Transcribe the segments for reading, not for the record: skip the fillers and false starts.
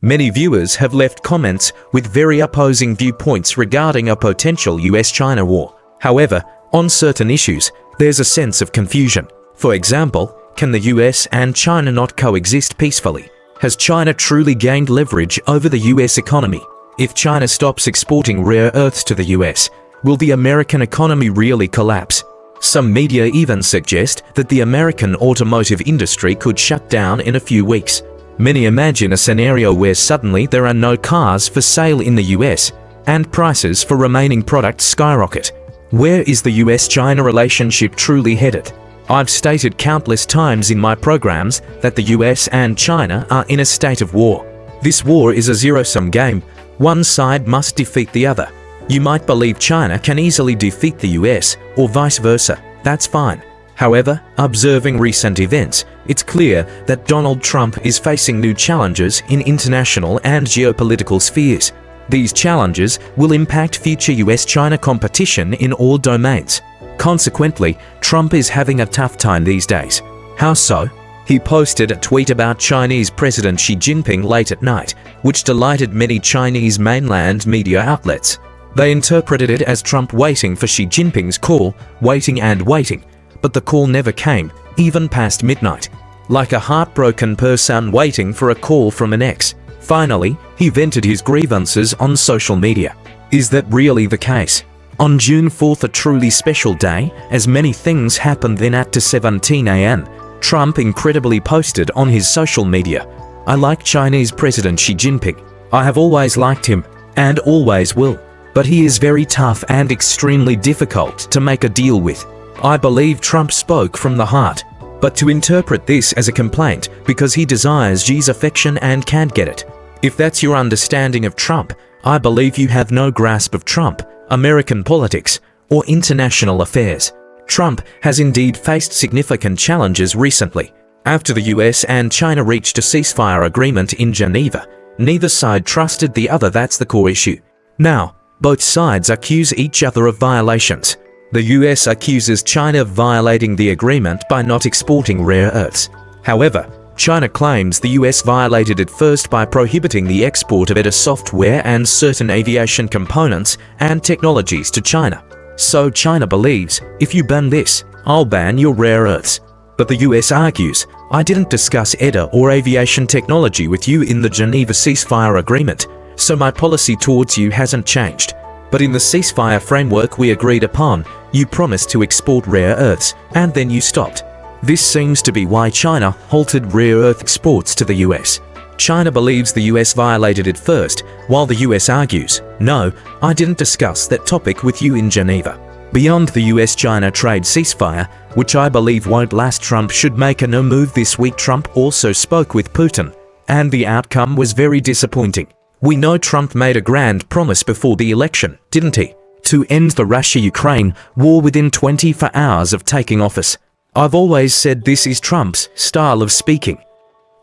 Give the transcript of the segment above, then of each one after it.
Many viewers have left comments with very opposing viewpoints regarding a potential US-China war. However, on certain issues, there's a sense of confusion. For example, can the US and China not coexist peacefully? Has China truly gained leverage over the US economy? If China stops exporting rare earths to the US, will the American economy really collapse? Some media even suggest that the American automotive industry could shut down in a few weeks. Many imagine a scenario where suddenly there are no cars for sale in the US, and prices for remaining products skyrocket. Where is the US-China relationship truly headed? I've stated countless times in my programs that the US and China are in a state of war. This war is a zero-sum game. One side must defeat the other. You might believe China can easily defeat the US, or vice versa. That's fine. However, observing recent events, it's clear that Donald Trump is facing new challenges in international and geopolitical spheres. These challenges will impact future US-China competition in all domains. Consequently, Trump is having a tough time these days. How so? He posted a tweet about Chinese President Xi Jinping late at night, which delighted many Chinese mainland media outlets. They interpreted it as Trump waiting for Xi Jinping's call, waiting and waiting, but the call never came, even past midnight. Like a heartbroken person waiting for a call from an ex. Finally, he vented his grievances on social media. Is that really the case? On June 4th, a truly special day, as many things happened then at 17 a.m., Trump incredibly posted on his social media, "I like Chinese President Xi Jinping. I have always liked him, and always will. But he is very tough and extremely difficult to make a deal with." I believe Trump spoke from the heart. But to interpret this as a complaint because he desires Xi's affection and can't get it. If that's your understanding of Trump, I believe you have no grasp of Trump, American politics, or international affairs. Trump has indeed faced significant challenges recently. After the US and China reached a ceasefire agreement in Geneva, neither side trusted the other. That's the core issue. Now, both sides accuse each other of violations. The US accuses China of violating the agreement by not exporting rare earths. However, China claims the US violated it first by prohibiting the export of its software and certain aviation components and technologies to China. So China believes, if you ban this, I'll ban your rare earths. But the US argues, I didn't discuss EDA or aviation technology with you in the Geneva ceasefire agreement, so my policy towards you hasn't changed. But in the ceasefire framework we agreed upon, you promised to export rare earths, and then you stopped. This seems to be why China halted rare earth exports to the US. China believes the US violated it first, while the US argues, no, I didn't discuss that topic with you in Geneva. Beyond the US-China trade ceasefire, which I believe won't last, Trump should make a no move this week. Trump also spoke with Putin, and the outcome was very disappointing. We know Trump made a grand promise before the election, didn't he? To end the Russia-Ukraine war within 24 hours of taking office. I've always said this is Trump's style of speaking.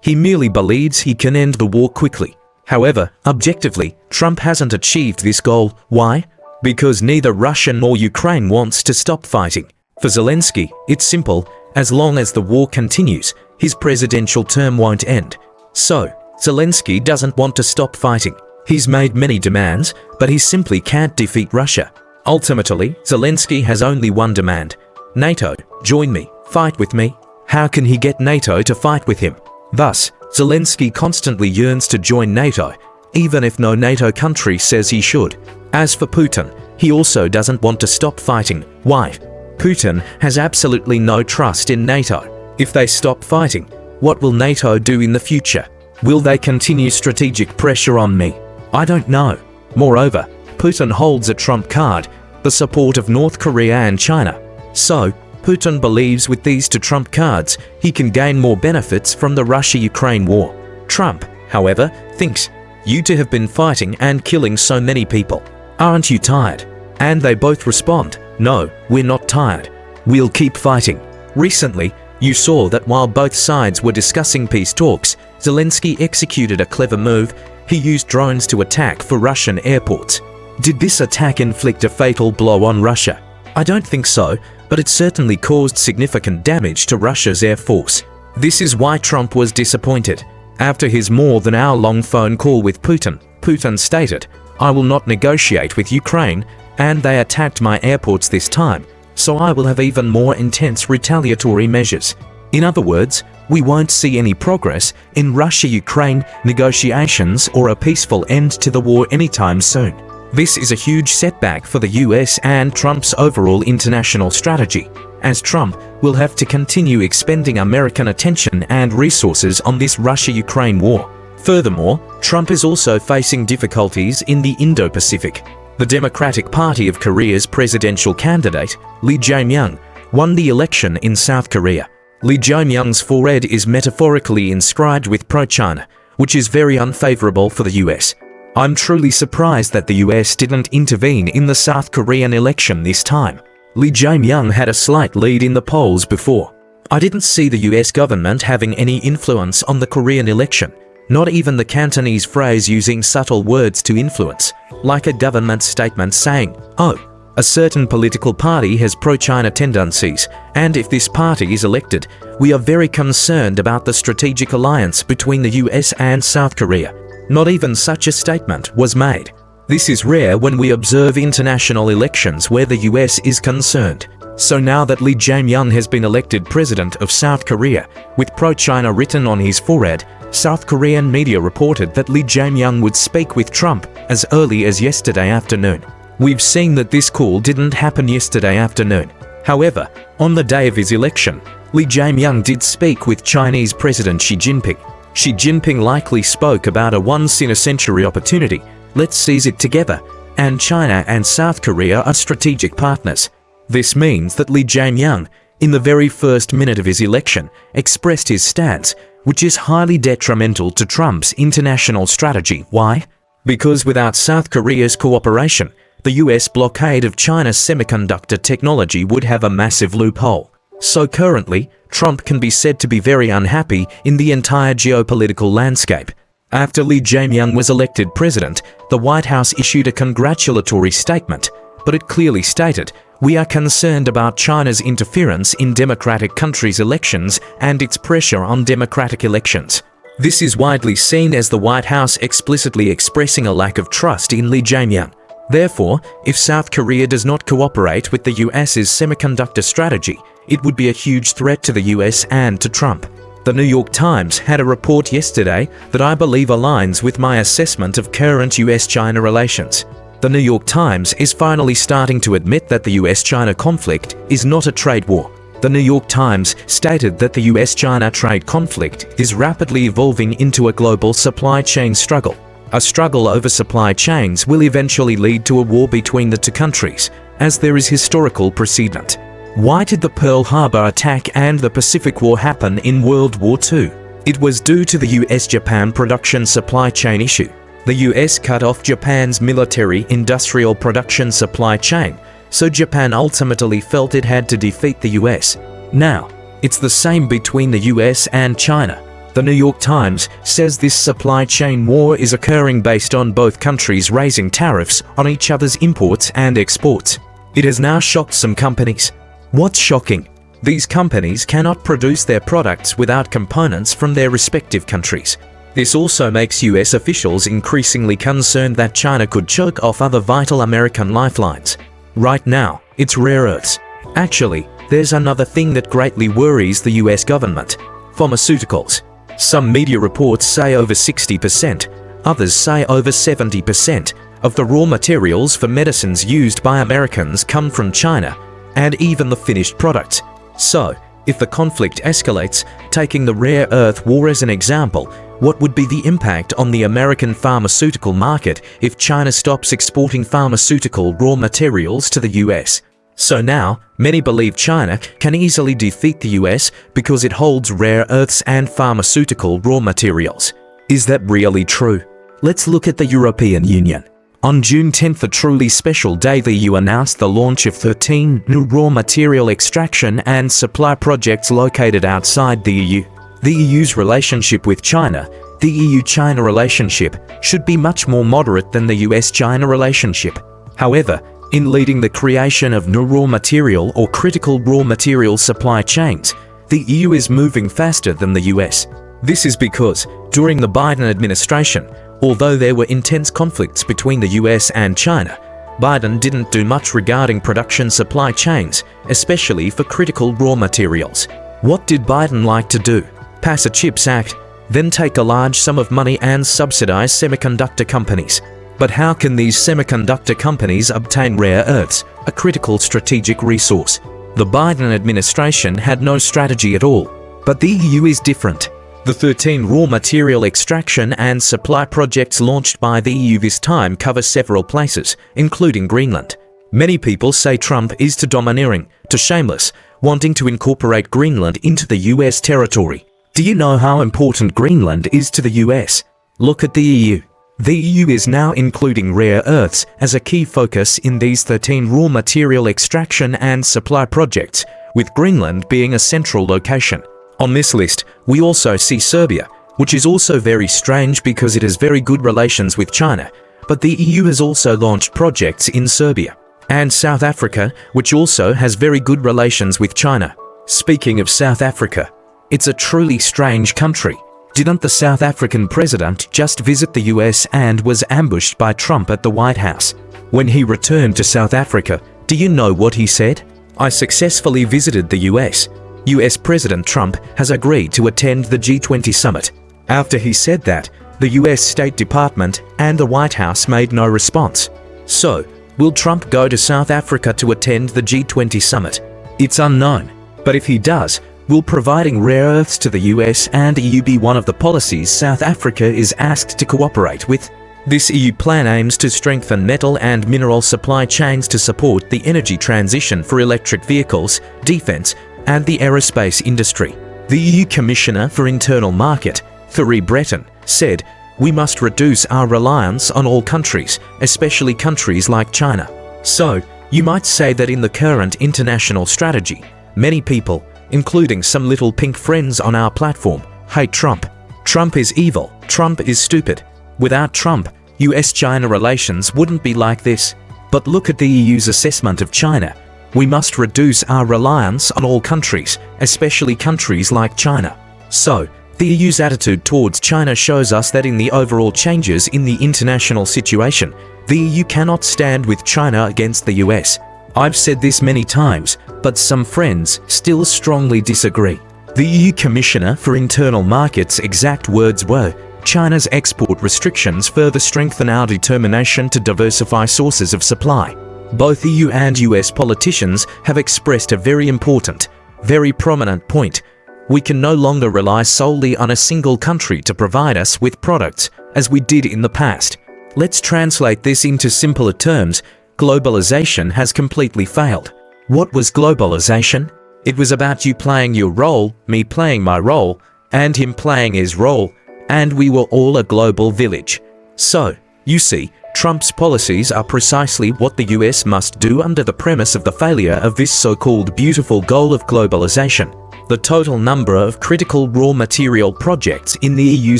He merely believes he can end the war quickly. However, objectively, Trump hasn't achieved this goal. Why? Because neither Russia nor Ukraine wants to stop fighting. For Zelensky, it's simple. As long as the war continues, his presidential term won't end. So, Zelensky doesn't want to stop fighting. He's made many demands, but he simply can't defeat Russia. Ultimately, Zelensky has only one demand. NATO, join me, fight with me. How can he get NATO to fight with him? Thus, Zelensky constantly yearns to join NATO, even if no NATO country says he should. As for Putin, he also doesn't want to stop fighting. Why? Putin has absolutely no trust in NATO. If they stop fighting, what will NATO do in the future? Will they continue strategic pressure on me? I don't know. Moreover, Putin holds a trump card, the support of North Korea and China. So, Putin believes with these two trump cards, he can gain more benefits from the Russia-Ukraine war. Trump, however, thinks, you two have been fighting and killing so many people. Aren't you tired? And they both respond, no, we're not tired. We'll keep fighting. Recently, you saw that while both sides were discussing peace talks, Zelensky executed a clever move. He used drones to attack for Russian airports. Did this attack inflict a fatal blow on Russia? I don't think so, but it certainly caused significant damage to Russia's air force. This is why Trump was disappointed. After his more than hour-long phone call with Putin, Putin stated, "I will not negotiate with Ukraine, and they attacked my airports this time, so I will have even more intense retaliatory measures." In other words, we won't see any progress in Russia-Ukraine negotiations or a peaceful end to the war anytime soon. This is a huge setback for the US and Trump's overall international strategy, as Trump will have to continue expending American attention and resources on this Russia-Ukraine war. Furthermore, Trump is also facing difficulties in the Indo-Pacific. The Democratic Party of Korea's presidential candidate, Lee Jae-myung, won the election in South Korea. Lee Jae-myung's forehead is metaphorically inscribed with pro-China, which is very unfavorable for the US. I'm truly surprised that the US didn't intervene in the South Korean election this time. Lee Jae-myung had a slight lead in the polls before. I didn't see the US government having any influence on the Korean election, not even the Cantonese phrase using subtle words to influence, like a government statement saying, "Oh, a certain political party has pro-China tendencies, and if this party is elected, we are very concerned about the strategic alliance between the US and South Korea." Not even such a statement was made. This is rare when we observe international elections where the US is concerned. So now that Lee Jae-myung has been elected president of South Korea, with pro-China written on his forehead, South Korean media reported that Lee Jae-myung would speak with Trump as early as yesterday afternoon. We've seen that this call didn't happen yesterday afternoon. However, on the day of his election, Lee Jae-myung did speak with Chinese President Xi Jinping. Xi Jinping likely spoke about a once-in-a-century opportunity, let's seize it together, and China and South Korea are strategic partners. This means that Lee Jae-myung, in the very first minute of his election, expressed his stance, which is highly detrimental to Trump's international strategy. Why? Because without South Korea's cooperation, the US blockade of China's semiconductor technology would have a massive loophole. So currently, Trump can be said to be very unhappy in the entire geopolitical landscape. After Lee Jae-myung was elected president, the White House issued a congratulatory statement, but it clearly stated, "We are concerned about China's interference in democratic countries' elections and its pressure on democratic elections." This is widely seen as the White House explicitly expressing a lack of trust in Lee Jae-myung. Therefore, if South Korea does not cooperate with the US's semiconductor strategy, it would be a huge threat to the US and to Trump. The New York Times had a report yesterday that I believe aligns with my assessment of current US-China relations. The New York Times is finally starting to admit that the US-China conflict is not a trade war. The New York Times stated that the US-China trade conflict is rapidly evolving into a global supply chain struggle. A struggle over supply chains will eventually lead to a war between the two countries, as there is historical precedent. Why did the Pearl Harbor attack and the Pacific War happen in World War II? It was due to the US-Japan production supply chain issue. The US cut off Japan's military-industrial production supply chain, so Japan ultimately felt it had to defeat the US. Now, it's the same between the US and China. The New York Times says this supply chain war is occurring based on both countries raising tariffs on each other's imports and exports. It has now shocked some companies. What's shocking? These companies cannot produce their products without components from their respective countries. This also makes US officials increasingly concerned that China could choke off other vital American lifelines. Right now, it's rare earths. Actually, there's another thing that greatly worries the US government: pharmaceuticals. Some media reports say over 60%, others say over 70% of the raw materials for medicines used by Americans come from China, and even the finished products. So, if the conflict escalates, taking the rare earth war as an example, what would be the impact on the American pharmaceutical market if China stops exporting pharmaceutical raw materials to the US? So now, many believe China can easily defeat the US because it holds rare earths and pharmaceutical raw materials. Is that really true? Let's look at the European Union. On June 10th, a truly special day, the EU announced the launch of 13 new raw material extraction and supply projects located outside the EU. The EU's relationship with China, the EU-China relationship, should be much more moderate than the US-China relationship. However, in leading the creation of new raw material or critical raw material supply chains, the EU is moving faster than the US. This is because, during the Biden administration, although there were intense conflicts between the US and China, Biden didn't do much regarding production supply chains, especially for critical raw materials. What did Biden like to do? Pass a CHIPS Act, then take a large sum of money and subsidize semiconductor companies. But how can these semiconductor companies obtain rare earths, a critical strategic resource? The Biden administration had no strategy at all. But the EU is different. The 13 raw material extraction and supply projects launched by the EU this time cover several places, including Greenland. Many people say Trump is too domineering, too shameless, wanting to incorporate Greenland into the US territory. Do you know how important Greenland is to the US? Look at the EU. The EU is now including rare earths as a key focus in these 13 raw material extraction and supply projects, with Greenland being a central location. On this list, we also see Serbia, which is also very strange because it has very good relations with China, but the EU has also launched projects in Serbia. And South Africa, which also has very good relations with China. Speaking of South Africa, it's a truly strange country. Didn't the South African president just visit the US and was ambushed by Trump at the White House? When he returned to South Africa, do you know what he said? "I successfully visited the US. US President Trump has agreed to attend the G20 summit." After he said that, the US State Department and the White House made no response. So, will Trump go to South Africa to attend the G20 summit? It's unknown. But if he does, will providing rare earths to the US and EU be one of the policies South Africa is asked to cooperate with? This EU plan aims to strengthen metal and mineral supply chains to support the energy transition for electric vehicles, defense, and the aerospace industry. The EU Commissioner for Internal Market, Thierry Breton, said, "We must reduce our reliance on all countries, especially countries like China." So, you might say that in the current international strategy, many people, including some little pink friends on our platform, hate Trump. Trump is evil. Trump is stupid. Without Trump, US-China relations wouldn't be like this. But look at the EU's assessment of China. We must reduce our reliance on all countries, especially countries like China. So, the EU's attitude towards China shows us that in the overall changes in the international situation, the EU cannot stand with China against the US. I've said this many times, but some friends still strongly disagree. The EU Commissioner for Internal Market's exact words were, "China's export restrictions further strengthen our determination to diversify sources of supply." Both EU and US politicians have expressed a very important, very prominent point. We can no longer rely solely on a single country to provide us with products, as we did in the past. Let's translate this into simpler terms. Globalization has completely failed. What was globalization? It was about you playing your role, me playing my role, and him playing his role, and we were all a global village. So, you see, Trump's policies are precisely what the US must do under the premise of the failure of this so-called beautiful goal of globalization. The total number of critical raw material projects in the EU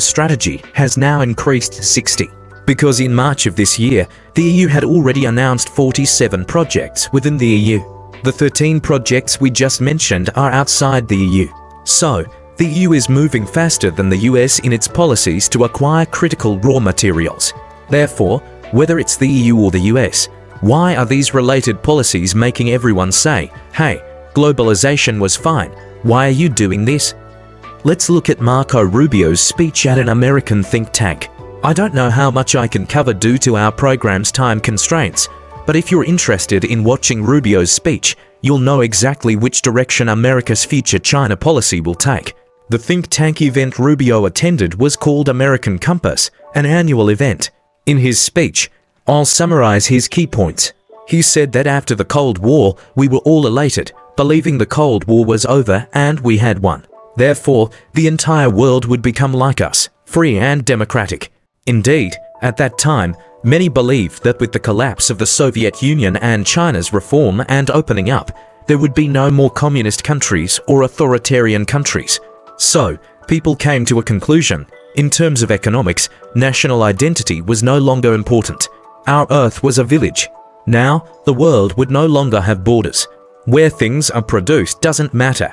strategy has now increased to 60. Because in March of this year, the EU had already announced 47 projects within the EU. The 13 projects we just mentioned are outside the EU. So, the EU is moving faster than the US in its policies to acquire critical raw materials. Therefore, whether it's the EU or the US, why are these related policies making everyone say, "Hey, globalization was fine, why are you doing this?" Let's look at Marco Rubio's speech at an American think tank. I don't know how much I can cover due to our program's time constraints, but if you're interested in watching Rubio's speech, you'll know exactly which direction America's future China policy will take. The think tank event Rubio attended was called American Compass, an annual event. In his speech, I'll summarize his key points. He said that after the Cold War, we were all elated, believing the Cold War was over and we had won. Therefore, the entire world would become like us, free and democratic. Indeed, at that time, many believed that with the collapse of the Soviet Union and China's reform and opening up, there would be no more communist countries or authoritarian countries. So, people came to a conclusion. In terms of economics, national identity was no longer important. Our Earth was a village. Now, the world would no longer have borders. Where things are produced doesn't matter.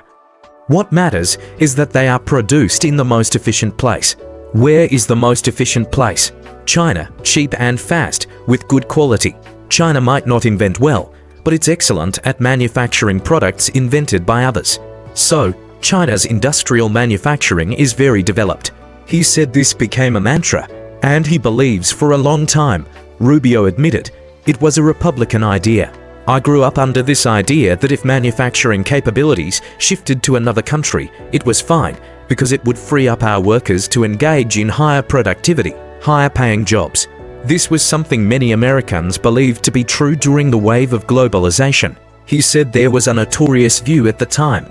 What matters is that they are produced in the most efficient place. Where is the most efficient place? China, cheap and fast, with good quality. China might not invent well, but it's excellent at manufacturing products invented by others. So, China's industrial manufacturing is very developed. He said this became a mantra, and he believes for a long time, Rubio admitted, it was a Republican idea. I grew up under this idea that if manufacturing capabilities shifted to another country, it was fine, because it would free up our workers to engage in higher productivity, higher paying jobs. This was something many Americans believed to be true during the wave of globalization. He said there was a notorious view at the time.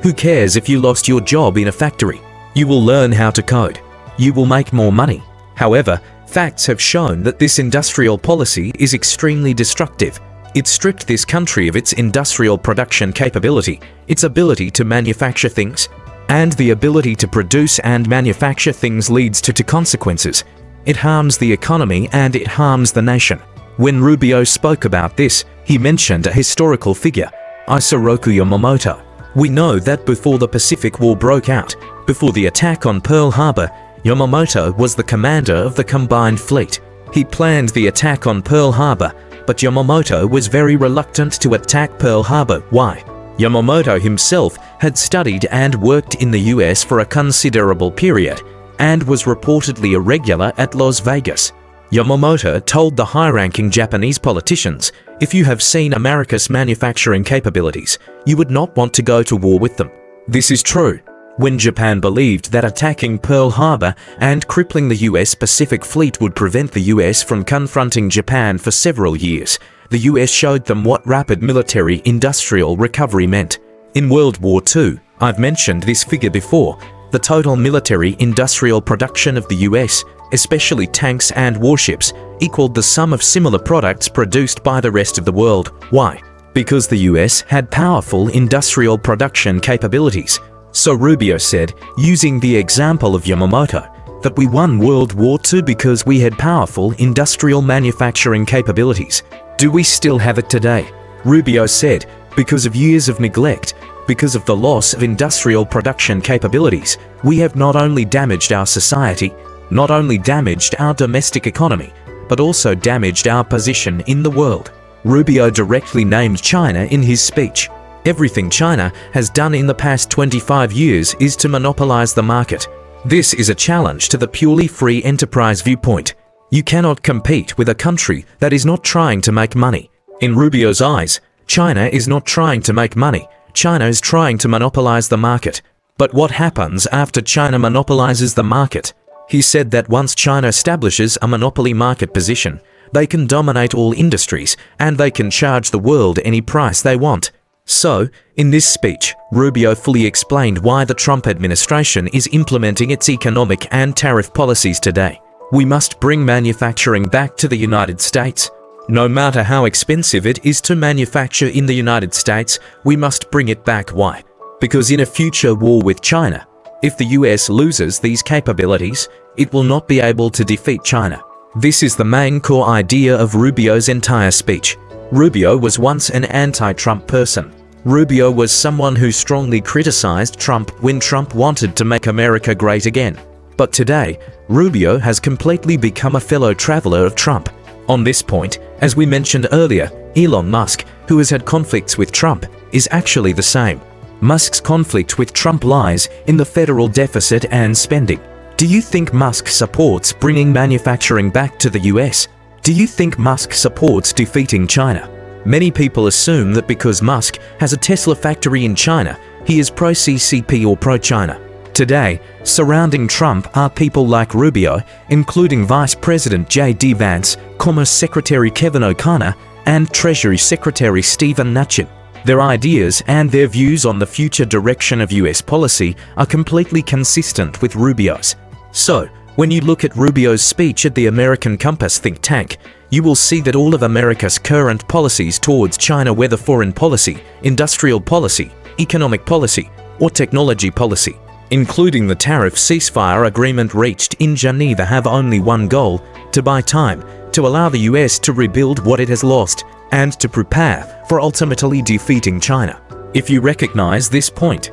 Who cares if you lost your job in a factory? You will learn how to code. You will make more money. However, facts have shown that this industrial policy is extremely destructive. It stripped this country of its industrial production capability, its ability to manufacture things, and the ability to produce and manufacture things leads to consequences. It harms the economy and it harms the nation. When Rubio spoke about this, he mentioned a historical figure, Isoroku Yamamoto. We know that before the Pacific War broke out, before the attack on Pearl Harbor, Yamamoto was the commander of the combined fleet. He planned the attack on Pearl Harbor, but Yamamoto was very reluctant to attack Pearl Harbor. Why? Yamamoto himself had studied and worked in the US for a considerable period, and was reportedly a regular at Las Vegas. Yamamoto told the high-ranking Japanese politicians, if you have seen America's manufacturing capabilities, you would not want to go to war with them. This is true. When Japan believed that attacking Pearl Harbor and crippling the US Pacific Fleet would prevent the US from confronting Japan for several years, the US showed them what rapid military industrial recovery meant. In World War II, I've mentioned this figure before, the total military industrial production of the US, especially tanks and warships, equaled the sum of similar products produced by the rest of the world. Why? Because the US had powerful industrial production capabilities. So Rubio said, using the example of Yamamoto, that we won World War II because we had powerful industrial manufacturing capabilities. Do we still have it today? Rubio said, because of years of neglect, because of the loss of industrial production capabilities, we have not only damaged our society, not only damaged our domestic economy, but also damaged our position in the world. Rubio directly named China in his speech. Everything China has done in the past 25 years is to monopolize the market. This is a challenge to the purely free enterprise viewpoint. You cannot compete with a country that is not trying to make money. In Rubio's eyes, China is not trying to make money. China is trying to monopolize the market. But what happens after China monopolizes the market? He said that once China establishes a monopoly market position, they can dominate all industries and they can charge the world any price they want. So, in this speech, Rubio fully explained why the Trump administration is implementing its economic and tariff policies today. We must bring manufacturing back to the United States. No matter how expensive it is to manufacture in the United States, we must bring it back. Why? Because in a future war with China, if the US loses these capabilities, it will not be able to defeat China. This is the main core idea of Rubio's entire speech. Rubio was once an anti-Trump person. Rubio was someone who strongly criticized Trump when Trump wanted to make America great again. But today, Rubio has completely become a fellow traveler of Trump. On this point, as we mentioned earlier, Elon Musk, who has had conflicts with Trump, is actually the same. Musk's conflict with Trump lies in the federal deficit and spending. Do you think Musk supports bringing manufacturing back to the US? Do you think Musk supports defeating China? Many people assume that because Musk has a Tesla factory in China, he is pro-CCP or pro-China. Today, surrounding Trump are people like Rubio, including Vice President J.D. Vance, Commerce Secretary Kevin O'Connor, and Treasury Secretary Steven Mnuchin. Their ideas and their views on the future direction of US policy are completely consistent with Rubio's. So, when you look at Rubio's speech at the American Compass think tank, you will see that all of America's current policies towards China, whether foreign policy, industrial policy, economic policy, or technology policy, including the tariff ceasefire agreement reached in Geneva, have only one goal: to buy time, to allow the US to rebuild what it has lost, and to prepare for ultimately defeating China. If you recognize this point,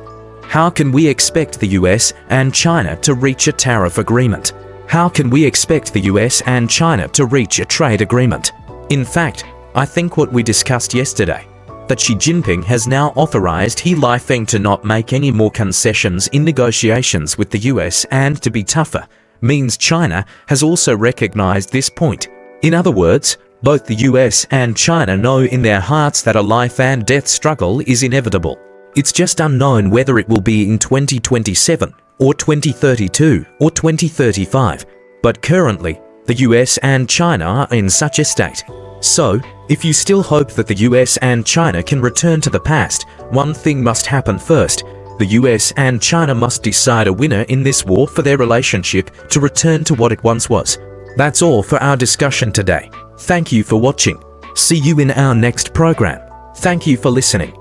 How can we expect the US and China to reach a tariff agreement? How can we expect the US and China to reach a trade agreement? In fact, I think what we discussed yesterday, that Xi Jinping has now authorized lifeline to not make any more concessions in negotiations with the US and to be tougher, means China has also recognized this point. In other words, both the US and China know in their hearts that a life and death struggle is inevitable. It's just unknown whether it will be in 2027 or 2032 or 2035, but currently, the US and China are in such a state. So, if you still hope that the US and China can return to the past, one thing must happen first. The US and China must decide a winner in this war for their relationship to return to what it once was. That's all for our discussion today. Thank you for watching. See you in our next program. Thank you for listening.